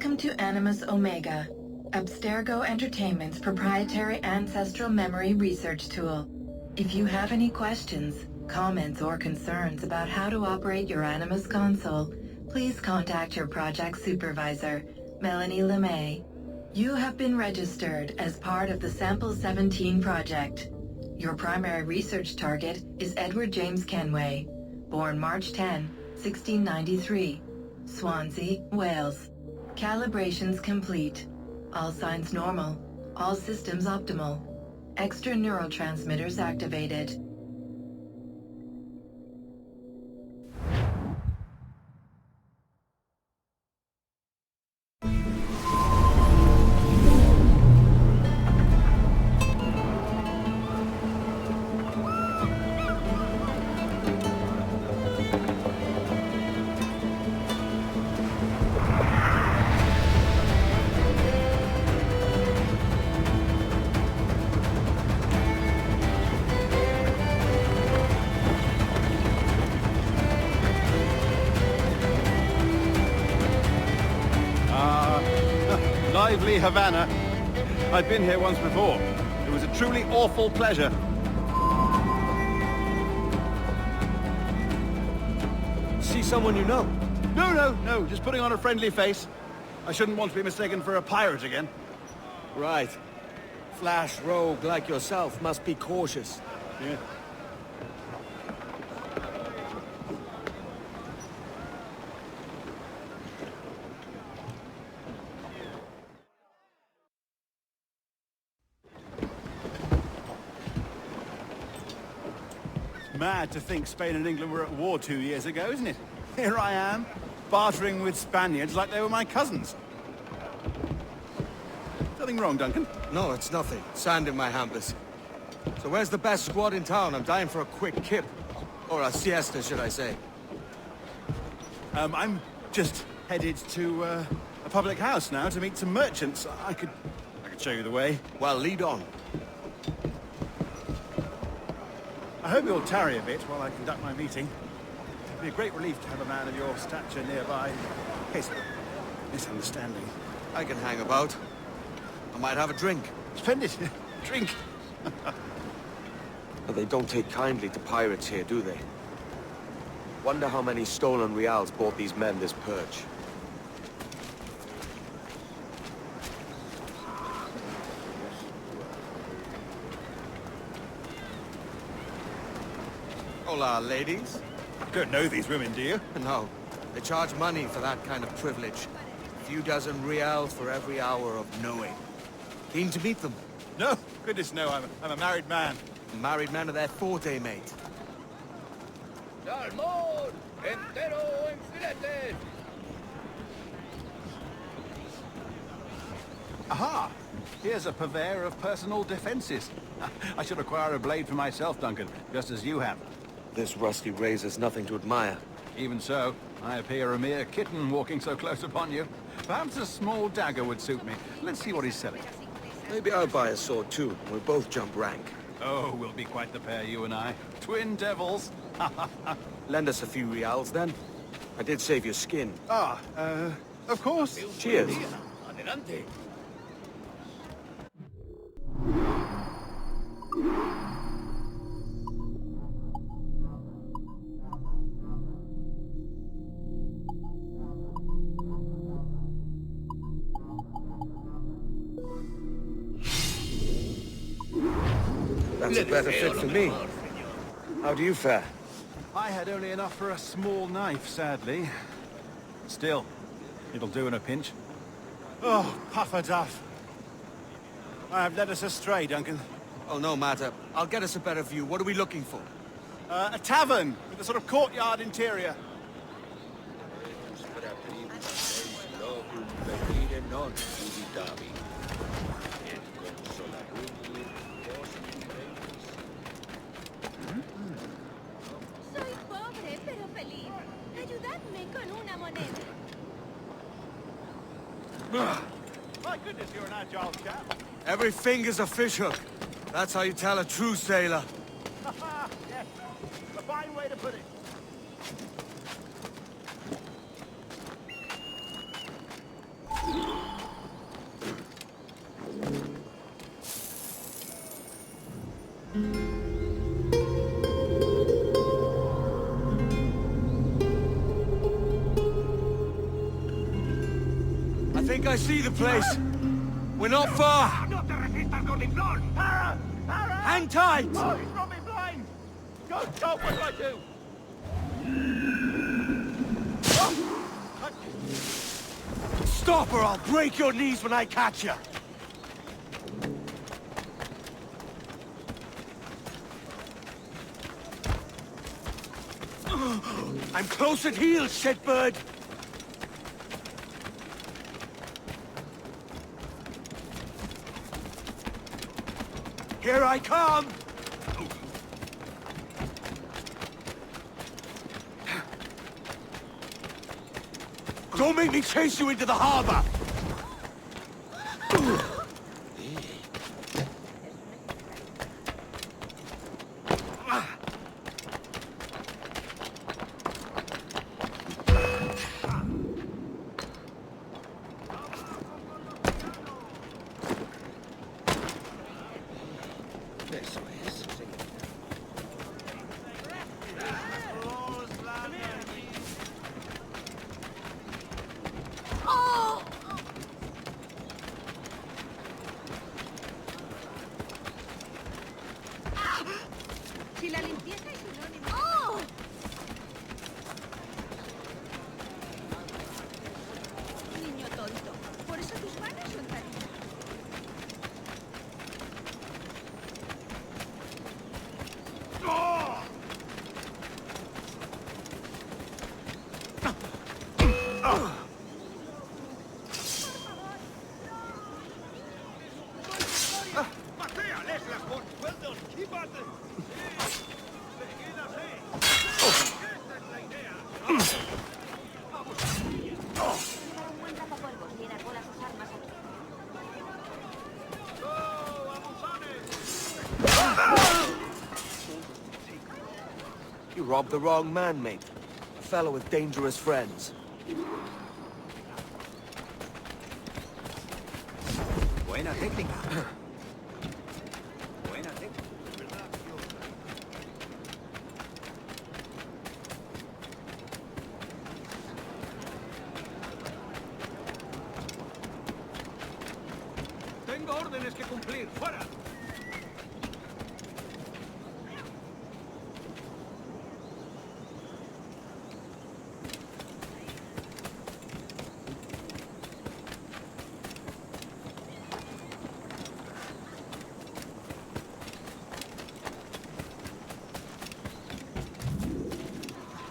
Welcome to Animus Omega, Abstergo Entertainment's proprietary ancestral memory research tool. If you have any questions, comments, or concerns about how to operate your Animus console, please contact your project supervisor, Melanie LeMay. You have been registered as part of the Sample 17 project. Your primary research target is Edward James Kenway, born March 10, 1693, Swansea, Wales. Calibrations complete. All signs normal. All systems optimal. Extra neurotransmitters activated. Lively Havana. I've been here once before. It was a truly awful pleasure. See someone you know? No, just putting on a friendly face. I shouldn't want to be mistaken for a pirate again. Right. Flash rogue like yourself must be cautious. Yeah. Mad to think Spain and England were at war 2 years ago, isn't it? Here I am, bartering with Spaniards like they were my cousins. Something wrong, Duncan? No, it's nothing. Sand in my hampers. So where's the best squad in town? I'm dying for a quick kip. Or a siesta, should I say. I'm just headed to a public house now to meet some merchants. I could show you the way. Well, lead on. I hope you'll tarry a bit while I conduct my meeting. It'd be a great relief to have a man of your stature nearby, in case of a misunderstanding. I can hang about. I might have a drink. Splendid. Drink. But they don't take kindly to pirates here, do they? Wonder how many stolen reals bought these men this perch. Hola, ladies. Don't know these women, do you? No. They charge money for that kind of privilege. A few dozen reals for every hour of knowing. Keen to meet them? No, goodness no, I'm a married man. Married men are their forte, mate. ¡Salmón! ¡Entero en filetes! Aha! Here's a purveyor of personal defenses. I should acquire a blade for myself, Duncan, just as you have. This rusty razor's nothing to admire. Even so, I appear a mere kitten walking so close upon you. Perhaps a small dagger would suit me. Let's see what he's selling. Maybe I'll buy a sword too. We'll both jump rank. Oh, we'll be quite the pair, you and I. Twin devils. Lend us a few reals, then. I did save your skin. Of course. Cheers. Adelante. That's a better fit for me. How do you fare? I had only enough for a small knife, sadly. Still, it'll do in a pinch. Oh, puffer duff. I have led us astray, Duncan. Oh, no matter. I'll get us a better view. What are we looking for? A tavern with a sort of courtyard interior. Soy pobre pero feliz. Ayudadme con una moneda. My goodness, you're an agile chap. Every finger's a fishhook. That's how you tell a true sailor. Yes, a fine way to put it. I think I see the place. We're not far. Hang tight! Oh, he's got me blind! Go, what do I do? Stop or I'll break your knees when I catch you! I'm close at heel, shitbird! Here I come! Don't make me chase you into the harbor! Si la limpieza es sinónimo... ¡Oh! Niño tonto. Por eso tus manos son tan... You robbed the wrong man, mate. A fellow with dangerous friends. Buena técnica. Buena técnica. Tengo órdenes que cumplir. ¡Fuera!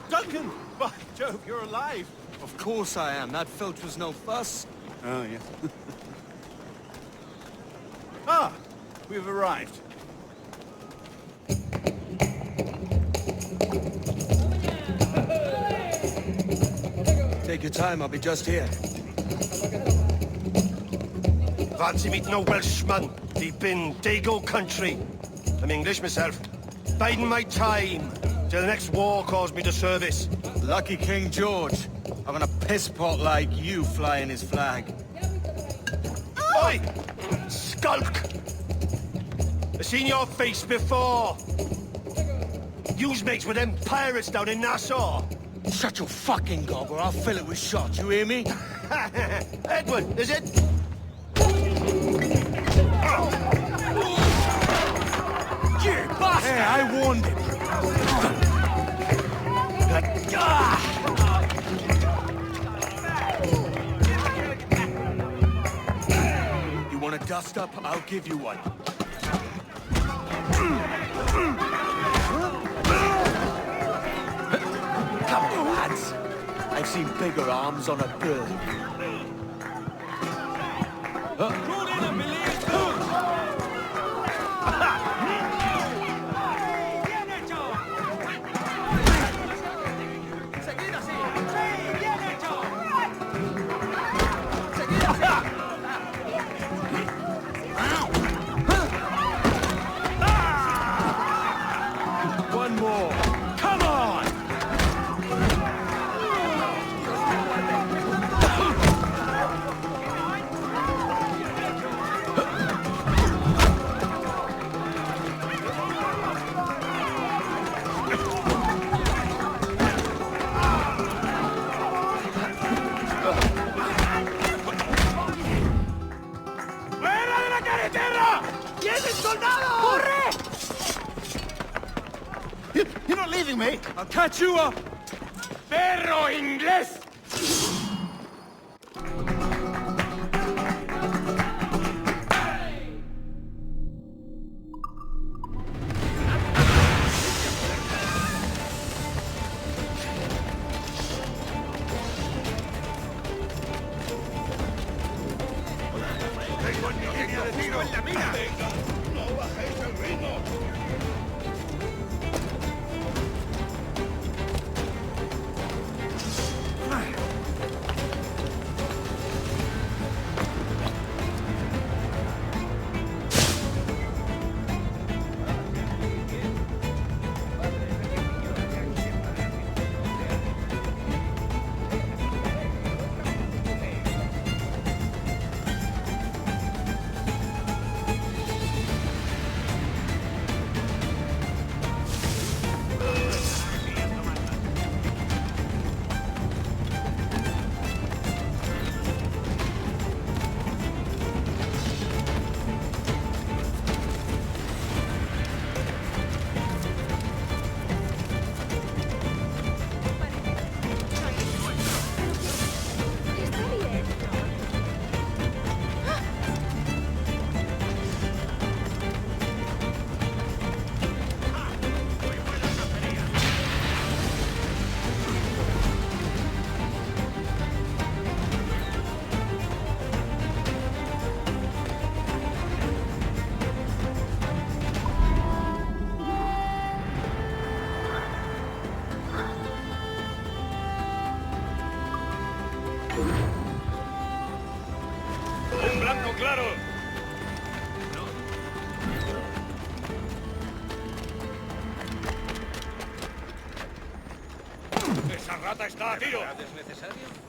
Duncan! By Jove, you're alive! Of course I am. That filch was no fuss. Oh, yeah. Ah! We've arrived. Take your time, I'll be just here. Fancy meeting a Welshman deep in Dago country. I'm English myself. Biding my time till the next war calls me to service. Lucky King George, having a pisspot like you flying his flag. Oi! Skulk! I've seen your face before. You's mates with them pirates down in Nassau. Shut your fucking gob or I'll fill it with shot, you hear me? Edward, is it? You bastard! Hey, I warned him. You want a dust up? I'll give you one. Come on, lads. I've seen bigger arms on a bird. One more. Come on! leaving me? I'll catch you up! ¡Perro inglés! ¡Un blanco claro! ¡Esa rata está a tiro! ¿Es necesario?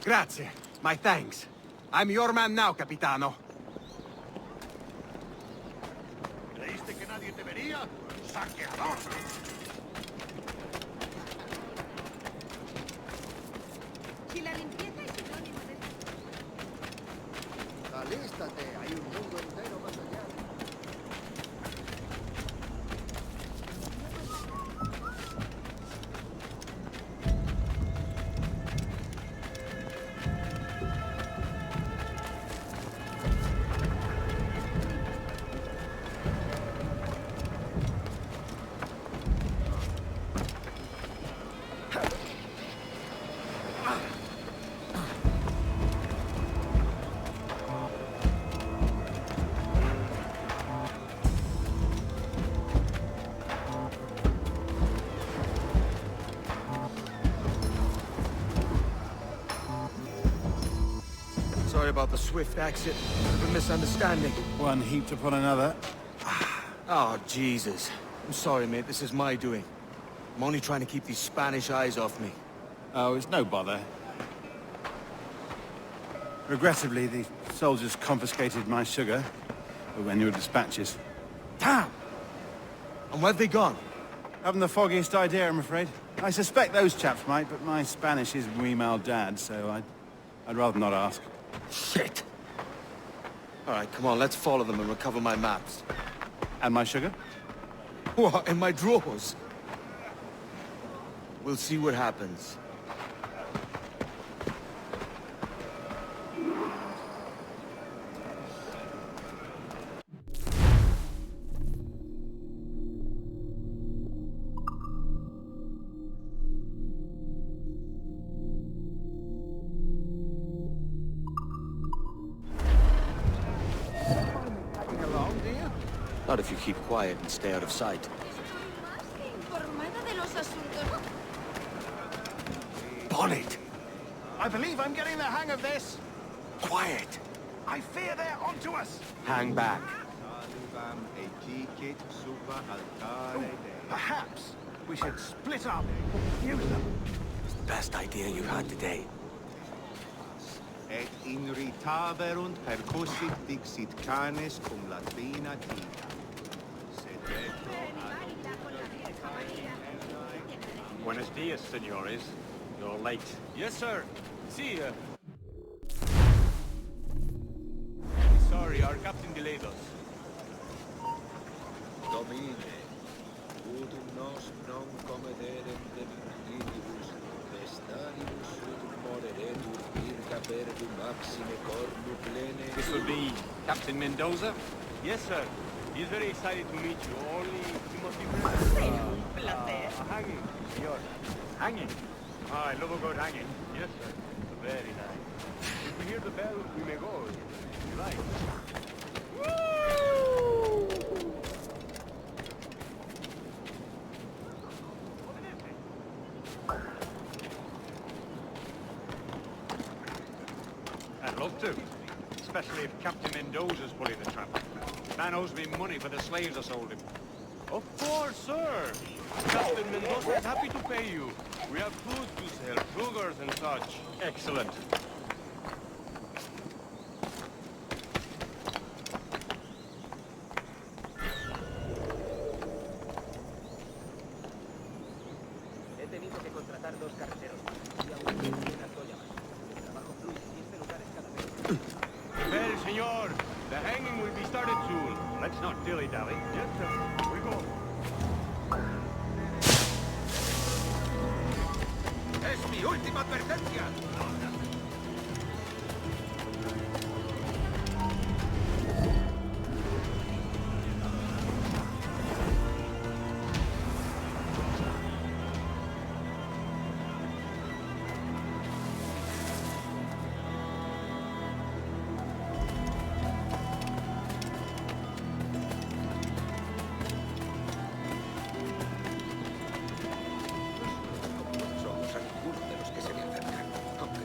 Grazie. My thanks. I'm your man now, Capitano. ¿Creíste que nadie te vería? ¡Saqueador! Si la limpieza es sinónimo de... Alístate, hay un mundo entero más allá. Sorry about the swift exit. A misunderstanding. One heaped upon another. Oh, Jesus. I'm sorry, mate. This is my doing. I'm only trying to keep these Spanish eyes off me. Oh, it's no bother. Regrettably, the soldiers confiscated my sugar when your dispatches. Damn! And where've they gone? Haven't the foggiest idea, I'm afraid. I suspect those chaps might, but my Spanish is muy mal dad, so I'd rather not ask. Shit! All right, come on, let's follow them and recover my maps. And my sugar? What, in my drawers? We'll see what happens. Not if you keep quiet and stay out of sight. Estoy más que informada de los asuntos. Bonnet! I believe I'm getting the hang of this. Quiet! I fear they're onto us. Hang back. Perhaps we should split up. Use them. It's the best idea you've had today. Et in ritaverunt percussit dixit canes cum latina tita. Sed retro Buenos dias, senores. You're late. Yes, sir. See ya. Sorry, our captain delayed us. Domine, udum nos non comederem de virginibus, vestanibus udum moderetur virga perdum maxime cornu plene. This would be Captain Mendoza? Yes, sir. He's very excited to meet you. Only he must be present. A hanging, senor. Hanging? Ah, I love a good hanging. Yes, sir. Very nice. If we hear the bell, we may go. If you like. I'd love to. Especially if Captain Mendoza's pulling the trap. Man owes me money for the slaves I sold him. Of course, sir. Captain Mendoza is happy to pay you. We have food to sell, sugars and such. Excellent. He tenido que contratar 2 carteros más. Y aún no tiene una toalla más. El trabajo fluye 15 lugares cada vez. Well, senor, the hanging will be started soon. Let's not dilly-dally. Yes, sir. We go. ¡Es mi última advertencia! Somos algunos de los que se le acercan, aunque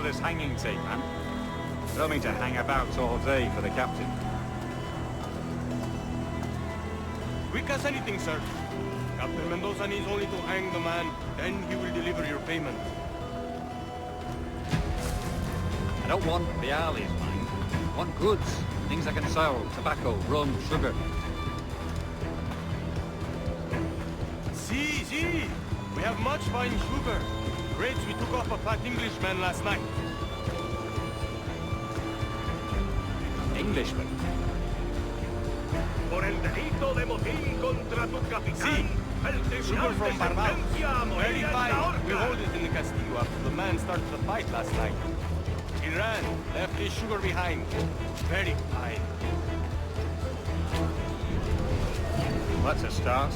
for this hanging tape, man. Don't mean to hang about all day for the captain. Quick as anything, sir. Captain Mendoza needs only to hang the man, then he will deliver your payment. I don't want reales, man. I want goods. Things I can sell. Tobacco, rum, sugar. See. We have much fine sugar. Grapes we took off a fat Englishman last night. Englishman? Por el delito de motín contra tu capitán, el Sugar tribunal from te Barbados. sentencia a morir Very en la fine. We horca. hold it in the Castillo after the man started the fight last night. He ran, left his sugar behind. Very fine. That's a start.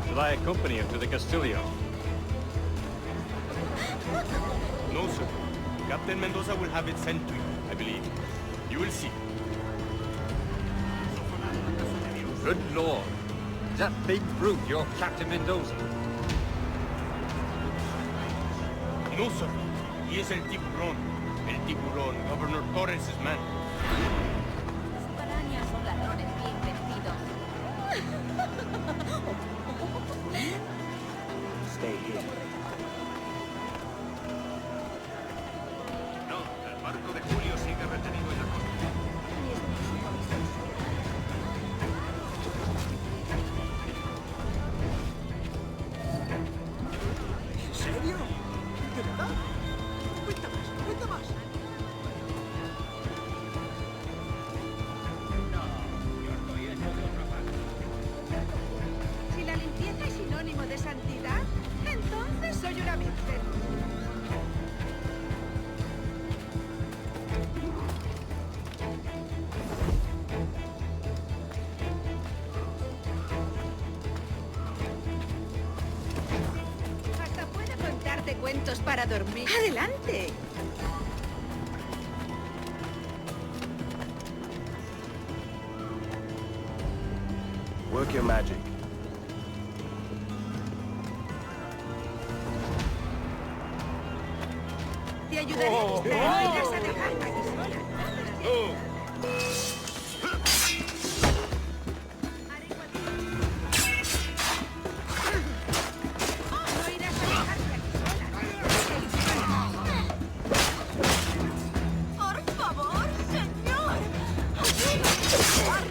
Shall I accompany him to the Castillo? No, sir. Captain Mendoza will have it sent to you, I believe. You will see. Good Lord. Is that big brute your Captain Mendoza? No, sir. He is el tiburón. El tiburón, Governor Torres' man. Las parañas son ladrones bien vestidos. Stay here. No, el barco de Julio sigue retenido en la costa. ¿En serio? ¿De verdad? Cuenta más. Si la limpieza es sinónimo de santidad, entonces soy una virgen. Hasta puedo contarte cuentos para dormir. ¡Adelante! Work your magic. Te ayudaré a distraer. No irás a dejarme aquí sola. No irás a dejarme aquí sola. Por favor, señor. Ayúdame.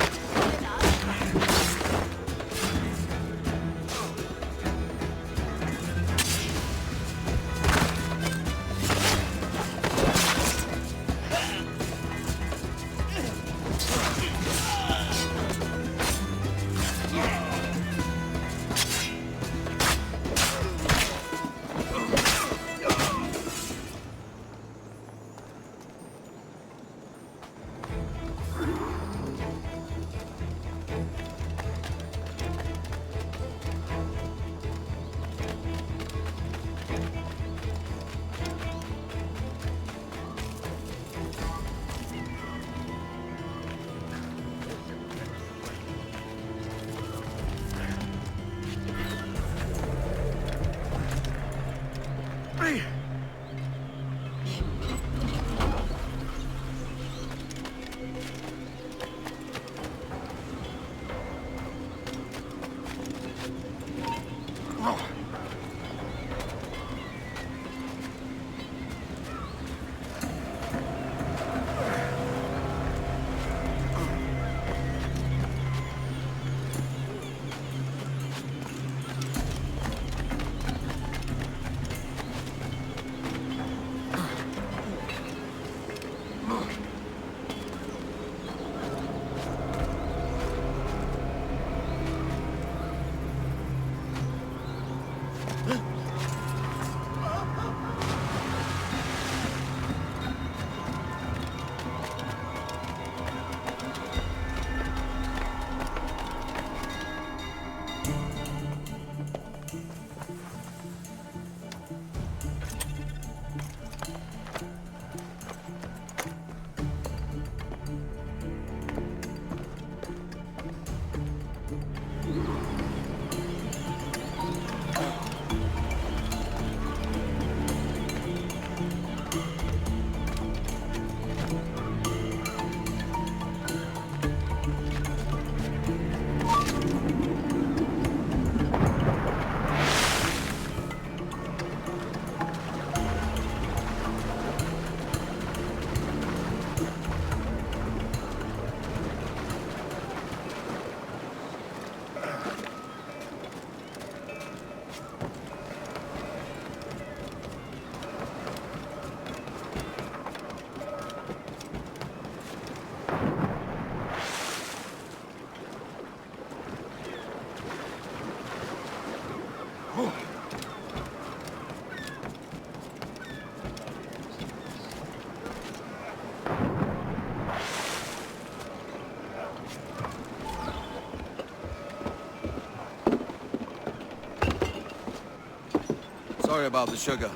Sorry about the sugar.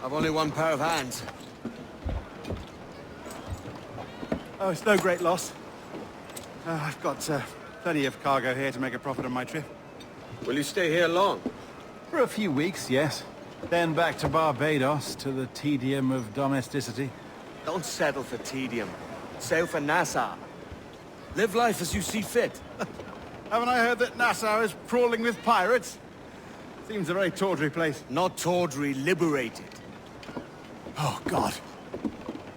I've only one pair of hands. Oh, it's no great loss. I've got plenty of cargo here to make a profit on my trip. Will you stay here long? For a few weeks, yes. Then back to Barbados, to the tedium of domesticity. Don't settle for tedium. Sail for Nassau. Live life as you see fit. Haven't I heard that Nassau is crawling with pirates? Seems a very tawdry place. Not tawdry, liberated. Oh, God.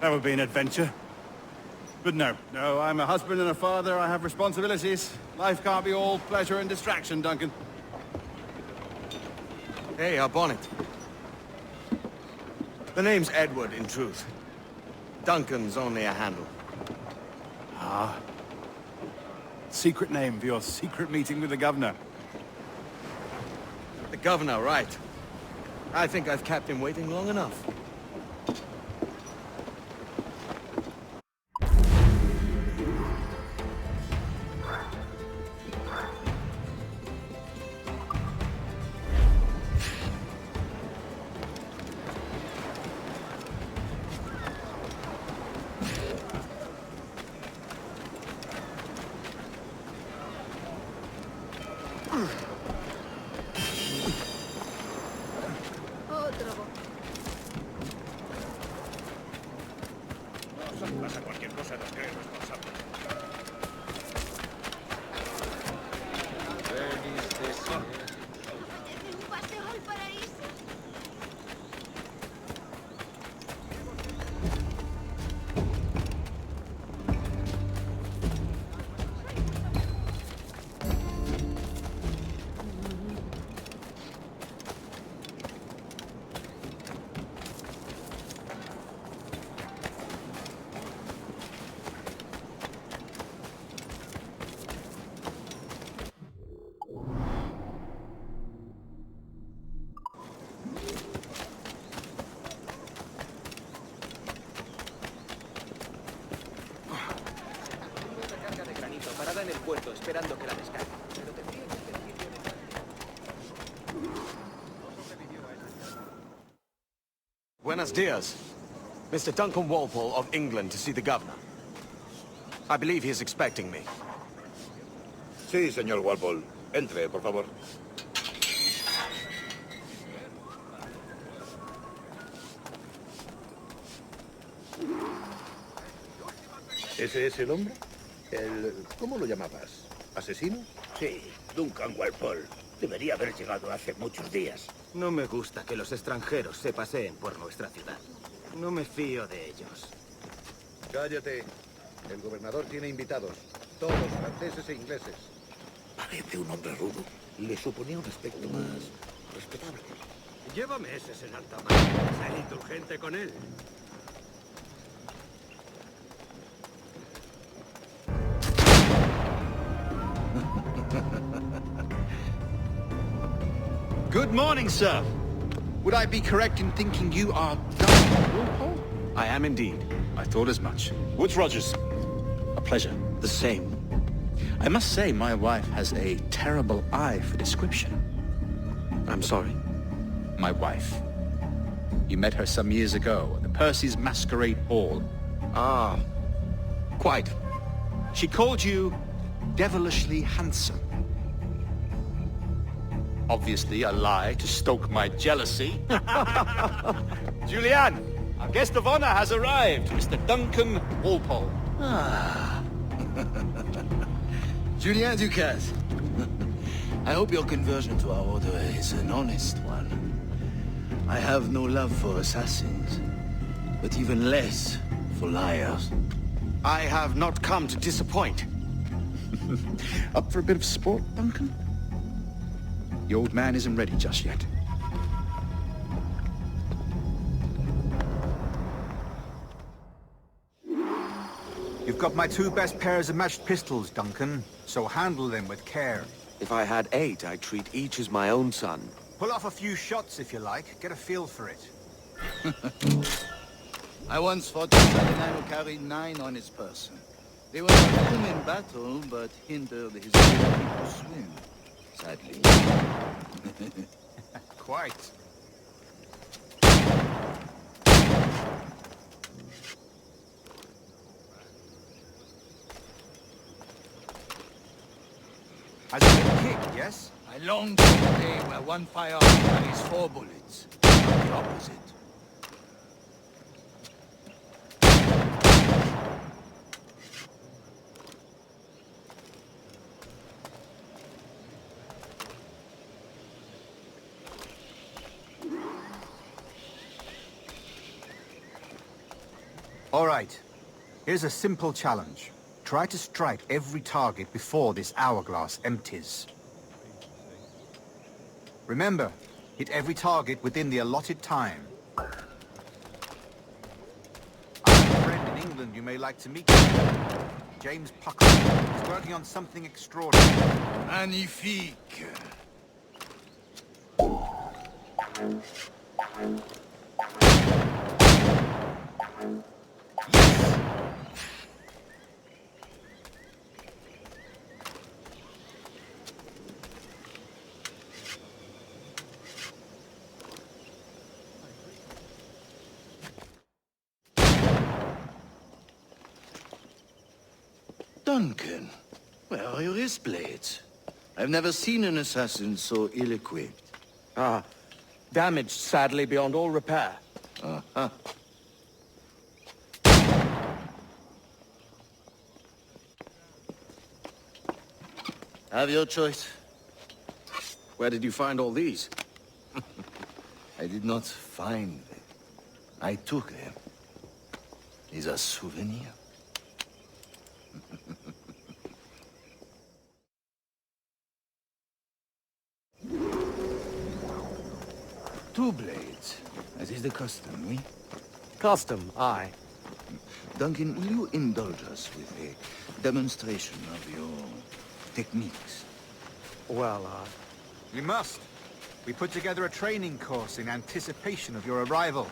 That would be an adventure. But no, I'm a husband and a father. I have responsibilities. Life can't be all pleasure and distraction, Duncan. Hey, our bonnet. The name's Edward, in truth. Duncan's only a handle. Ah. Secret name for your secret meeting with the governor. The governor, right. I think I've kept him waiting long enough. Pasa cualquier cosa, nos creen responsables. ¿Un paseo al paraíso? Parada en el puerto, esperando que la descargue. Pero tendría que Buenos dias. Mr. Duncan Walpole of England to see the governor. I believe he is expecting me. Sí, señor Walpole. Entre, por favor. ¿Ese es el hombre? ¿Cómo lo llamabas? ¿Asesino? Sí, Duncan Walpole. Debería haber llegado hace muchos días. No me gusta que los extranjeros se paseen por nuestra ciudad. No me fío de ellos. Cállate. El gobernador tiene invitados. Todos franceses e ingleses. Parece un hombre rudo. Le suponía un aspecto más respetable. Llévame ese en alta mar. Sé indulgente con él. Good morning, sir. Would I be correct in thinking you are Duncan Walpole? I am indeed. I thought as much. Woods Rogers. A pleasure. The same. I must say my wife has a terrible eye for description. I'm sorry. My wife. You met her some years ago at the Percy's Masquerade Ball. Ah, quite. She called you devilishly handsome. Obviously a lie to stoke my jealousy. Julianne, our guest of honor has arrived, Mr. Duncan Walpole. Ah. Julien Ducasse. I hope your conversion to our order is an honest one. I have no love for assassins, but even less for liars. I have not come to disappoint. Up for a bit of sport, Duncan? The old man isn't ready just yet. You've got my two best pairs of matched pistols, Duncan, so handle them with care. If I had 8, I'd treat each as my own son. Pull off a few shots if you like. Get a feel for it. I once fought a Samurai who carried 9 on his person. They were not him in battle, but hindered his ability to swim. Sadly. Quite. As a good kick, yes? I long for the day where one firearm carries 4 bullets, not the opposite. All right. Here's a simple challenge. Try to strike every target before this hourglass empties. Remember, hit every target within the allotted time. I have a friend in England you may like to meet. James Puckle. He's working on something extraordinary. Magnifique! Duncan, where are your wrist blades? I've never seen an assassin so ill-equipped. Ah, damaged sadly beyond all repair. Uh-huh. Have your choice. Where did you find all these? I did not find them. I took them. Is a souvenir. Two blades, as is the custom, oui? Custom, aye. Duncan, will you indulge us with a demonstration of your techniques? Well, We must. We put together a training course in anticipation of your arrival.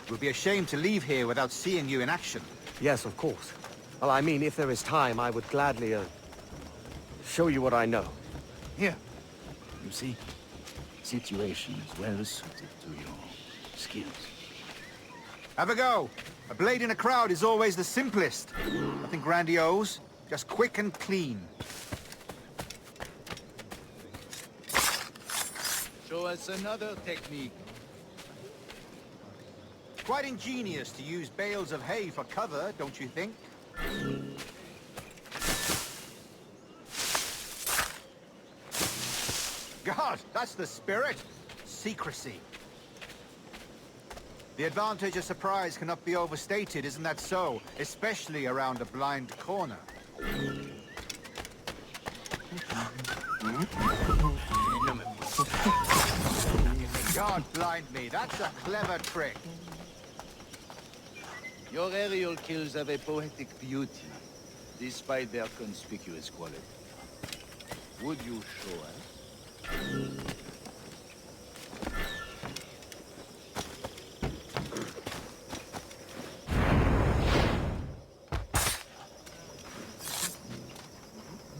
We'll be ashamed to leave here without seeing you in action. yes, of course. Well, I mean, if there is time, I would gladly, show you what I know. Here. You see, situation is well suited to your skills. Have a go. A blade in a crowd is always the simplest. Nothing grandiose, just quick and clean. Show us another technique. Quite ingenious to use bales of hay for cover, don't you think? God, that's the spirit. Secrecy. The advantage of surprise cannot be overstated, isn't that so? Especially around a blind corner. God blind me, that's a clever trick. Your aerial kills have a poetic beauty, despite their conspicuous quality. Would you show us?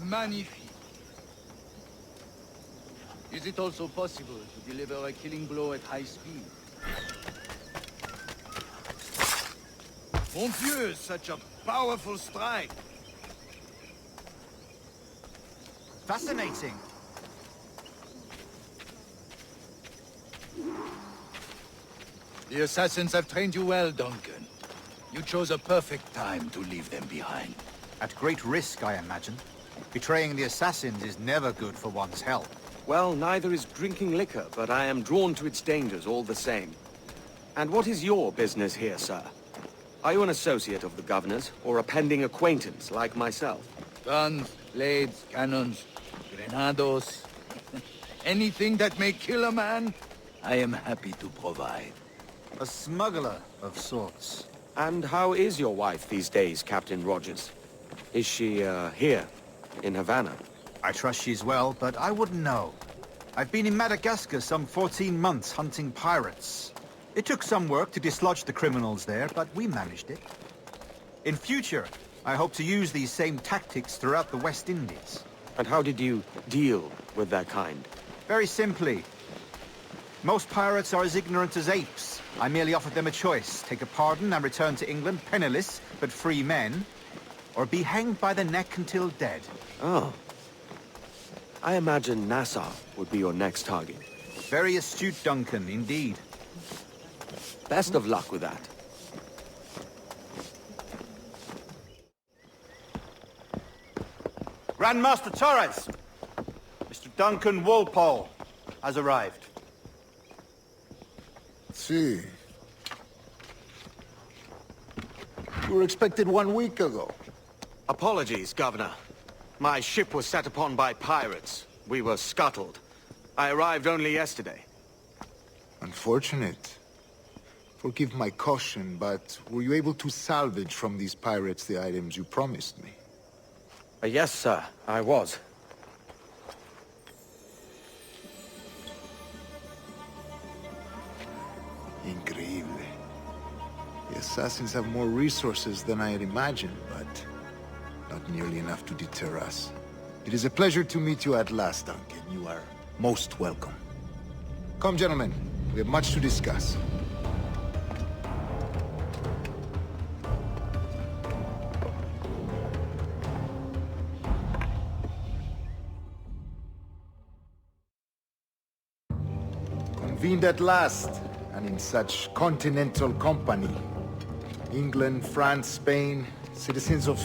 Magnifique. Is it also possible to deliver a killing blow at high speed? Mon Dieu, such a powerful strike! Fascinating. The assassins have trained you well, Duncan. You chose a perfect time to leave them behind. At great risk, I imagine. Betraying the assassins is never good for one's health. Well, neither is drinking liquor, but I am drawn to its dangers all the same. And what is your business here, sir? Are you an associate of the governor's, or a pending acquaintance like myself? Guns, blades, cannons, grenados. Anything that may kill a man, I am happy to provide. A smuggler of sorts. And how is your wife these days, Captain Rogers? Is she, here, in Havana? I trust she's well, but I wouldn't know. I've been in Madagascar some 14 months hunting pirates. It took some work to dislodge the criminals there, but we managed it. In future, I hope to use these same tactics throughout the West Indies. And how did you deal with their kind? Very simply. Most pirates are as ignorant as apes. I merely offered them a choice. Take a pardon and return to England penniless, but free men, or be hanged by the neck until dead. Oh. I imagine Nassau would be your next target. Very astute, Duncan, indeed. Best of luck with that. Grandmaster Torres! Mr. Duncan Walpole has arrived. See. You were expected 1 week ago. Apologies, Governor. My ship was set upon by pirates. We were scuttled. I arrived only yesterday. Unfortunate. Forgive my caution, but were you able to salvage from these pirates the items you promised me? Yes, sir, I was. Increíble. The assassins have more resources than I had imagined, but not nearly enough to deter us. It is a pleasure to meet you at last, Duncan. You are most welcome. Come, gentlemen. We have much to discuss. Convened at last, and in such continental company. England, France, Spain, citizens of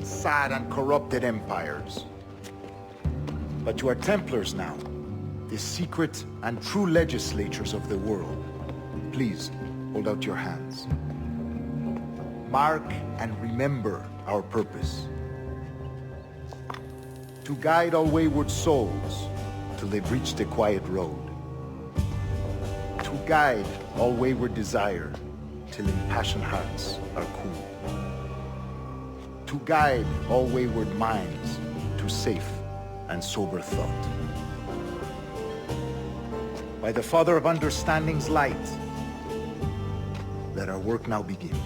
sad and corrupted empires. But you are Templars now, the secret and true legislators of the world. Please, hold out your hands. Mark and remember our purpose. To guide all wayward souls till they've reached the quiet road. To guide all wayward desire till impassioned hearts are cool. To guide all wayward minds to safe and sober thought. By the Father of Understanding's light, let our work now begin.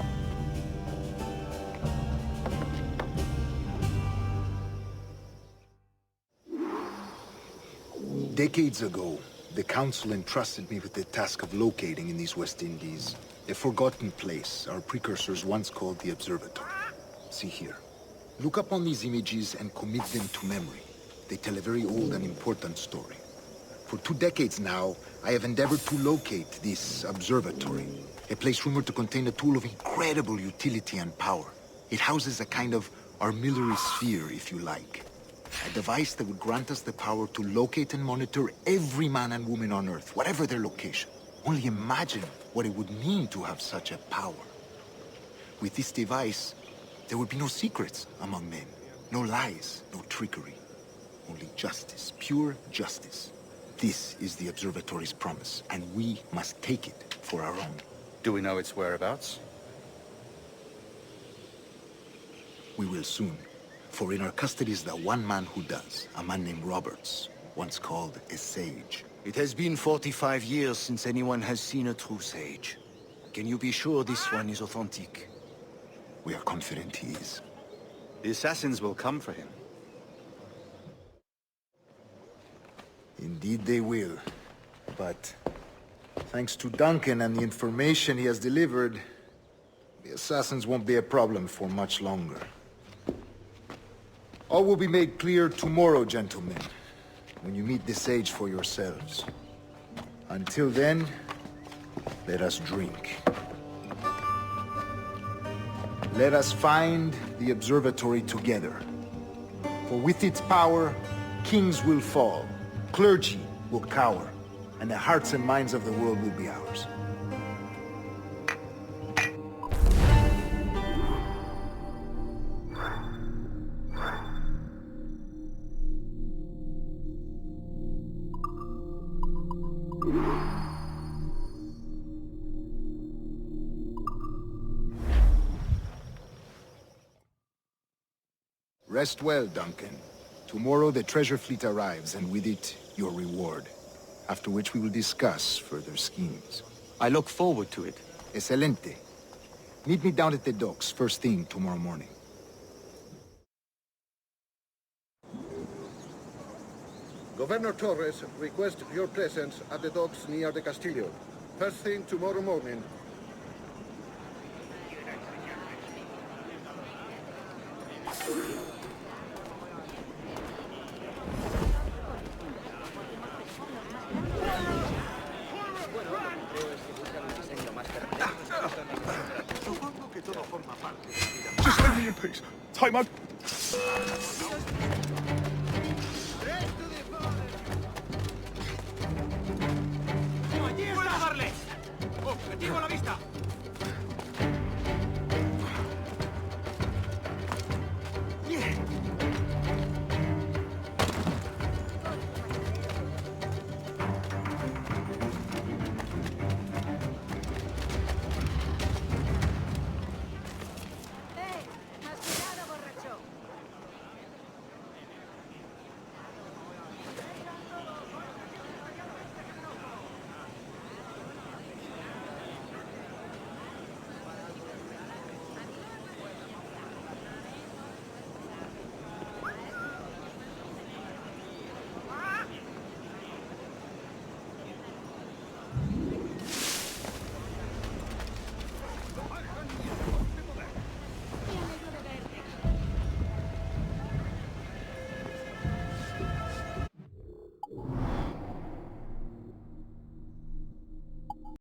Decades ago, the Council entrusted me with the task of locating in these West Indies a forgotten place our precursors once called the Observatory. See here. Look upon these images and commit them to memory. They tell a very old and important story. For 2 decades now, I have endeavored to locate this observatory, a place rumored to contain a tool of incredible utility and power. It houses a kind of armillary sphere, if you like. A device that would grant us the power to locate and monitor every man and woman on Earth, whatever their location. Only imagine what it would mean to have such a power. With this device, there would be no secrets among men, no lies, no trickery. Only justice, pure justice. This is the observatory's promise, and we must take it for our own. Do we know its whereabouts? We will soon. For in our custody is the one man who does, a man named Roberts, once called a sage. It has been 45 years since anyone has seen a true sage. Can you be sure this one is authentic? We are confident he is. The assassins will come for him. Indeed they will. But thanks to Duncan and the information he has delivered, the assassins won't be a problem for much longer. All will be made clear tomorrow, gentlemen, when you meet the sage for yourselves. Until then, let us drink. Let us find the observatory together. For with its power, kings will fall, clergy will cower, and the hearts and minds of the world will be ours. Rest well, Duncan. Tomorrow the treasure fleet arrives, and with it, your reward. After which we will discuss further schemes. I look forward to it. Excelente. Meet me down at the docks first thing tomorrow morning. Governor Torres requests your presence at the docks near the Castillo. First thing tomorrow morning. take my... ¡Puedo darle! ¡Objetivo a la vista!